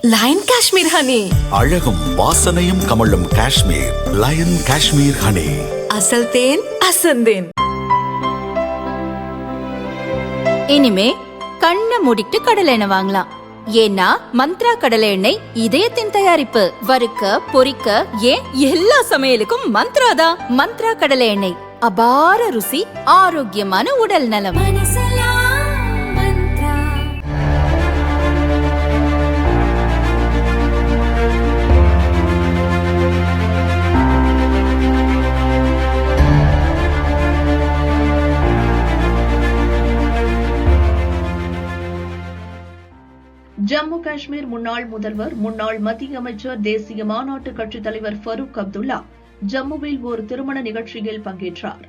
Line Kashmir honey, அழகும் வாசனையும் கமழும் காஷ்மீர் லயன் காஷ்மீர் ஹனி. அசல் தேன் அசந்தேன். இனிமே கண்ணை மூடிட்டு கடலை எண்ணெய் வாங்கலாம். ஏன்னா மந்த்ரா கடலை எண்ணெய் இதயத்தின் தயாரிப்பு. வறுக்க பொரிக்க ஏன் எல்லா சமையலுக்கும் மந்த்ரா தான். மந்த்ரா கடலை எண்ணெய், அபார ருசி, ஆரோக்கியமான உடல் நலம். ஜம்மு காஷ்மீர் முன்னாள் முதல்வர், முன்னாள் மத்திய அமைச்சர், தேசிய மாநாட்டு கட்சித் தலைவர் ஃபரூக் அப்துல்லா ஜம்முவில் ஒரு திருமண நிகழ்ச்சியில் பங்கேற்றார்.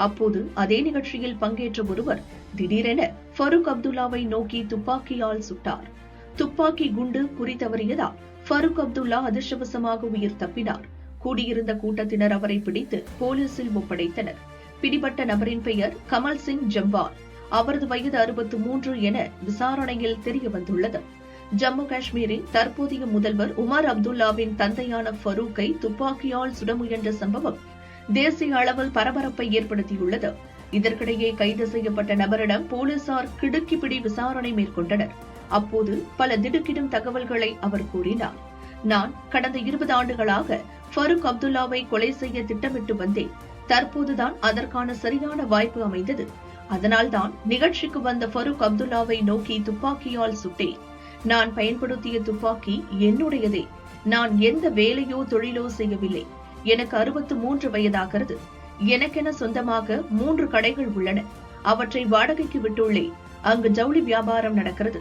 அப்போது அதே நிகழ்ச்சியில் பங்கேற்ற ஒருவர் திடீரென ஃபரூக் அப்துல்லாவை நோக்கி துப்பாக்கியால் சுட்டார். துப்பாக்கி குண்டு குறி தவறியதால் ஃபரூக் அப்துல்லா அதிர்ஷ்டவசமாக உயிர் தப்பினார். கூடியிருந்த கூட்டத்தினர் அவரை பிடித்து போலீசில் ஒப்படைத்தனர். பிடிபட்ட நபரின் பெயர் கமல் சிங் ஜம்வால். அவரது வயது 63 என விசாரணையில் தெரியவந்துள்ளது. ஜம்மு காஷ்மீரின் தற்போதைய முதல்வர் உமர் அப்துல்லாவின் தந்தையான ஃபரூக்கை துப்பாக்கியால் சுட முயன்ற சம்பவம் தேசிய அளவில் பரபரப்பை ஏற்படுத்தியுள்ளது. இதற்கிடையே கைது செய்யப்பட்ட நபரிடம் போலீசார் கிடுக்கிப்பிடி விசாரணை மேற்கொண்டனர். அப்போது பல திடுக்கிடும் தகவல்களை அவர் கூறினார். நான் கடந்த 20 ஆண்டுகளாக ஃபரூக் அப்துல்லாவை கொலை செய்ய திட்டமிட்டு வந்தேன். தற்போதுதான் அதற்கான சரியான வாய்ப்பு அமைந்தது. அதனால்தான் நிகழ்ச்சிக்கு வந்த ஃபரூக் அப்துல்லாவை நோக்கி துப்பாக்கியால் சுட்டேன். நான் பயன்படுத்திய துப்பாக்கி என்னுடையதே. நான் எந்த வேலையோ தொழிலோ செய்யவில்லை. எனக்கு 63 வயதாகிறது. எனக்கென சொந்தமாக 3 கடைகள் உள்ளன. அவற்றை வாடகைக்கு விட்டுள்ளேன். அங்கு ஜவுளி வியாபாரம் நடக்கிறது.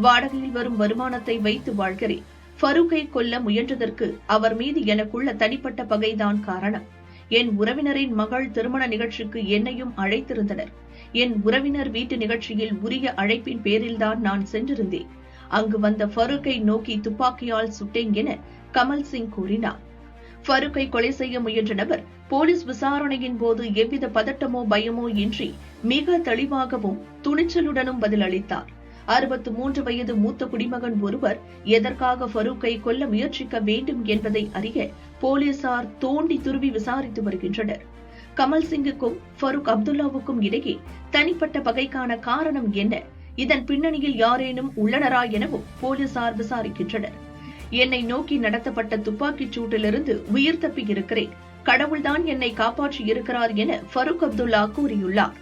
வாடகையில் வரும் வருமானத்தை வைத்து வாழ்கிறேன். ஃபரூக்கை கொல்ல முயன்றதற்கு அவர் மீது எனக்குள்ள தனிப்பட்ட பகைதான் காரணம். என் உறவினரின் மகள் திருமண நிகழ்ச்சிக்கு என்னையும் அழைத்திருந்தனர். என் உறவினர் வீட்டு நிகழ்ச்சியில் உரிய அழைப்பின் பேரில்தான் நான் சென்றிருந்தேன். அங்கு வந்த ஃபரூக்கை நோக்கி துப்பாக்கியால் சுட்டேன் என கமல் சிங் கூறினார். ஃபரூக்கை கொலை செய்ய முயன்ற நபர் போலீஸ் விசாரணையின் போது எவ்வித பதட்டமோ பயமோ இன்றி மிக தெளிவாகவும் துணிச்சலுடனும் பதிலளித்தார். 63 வயது மூத்த குடிமகன் ஒருவர் எதற்காக ஃபரூக்கை கொல்ல முயற்சிக்க வேண்டும் என்பதை அறிய போலீசார் தோண்டி துருவி விசாரித்து வருகின்றனர். கமல் சிங்குக்கும் ஃபரூக் அப்துல்லாவுக்கும் இடையே தனிப்பட்ட பகைக்கான காரணம் என்ன? இதன் பின்னணியில் யாரேனும் உள்ளனரா எனவும் போலீசார் விசாரிக்கின்றனர். என்னை நோக்கி நடத்தப்பட்ட துப்பாக்கிச் சூட்டிலிருந்து உயிர் தப்பி இருக்கிறேன். கடவுள்தான் என்னை காப்பாற்றி இருக்கிறார் என ஃபரூக் அப்துல்லா கூறியுள்ளார்.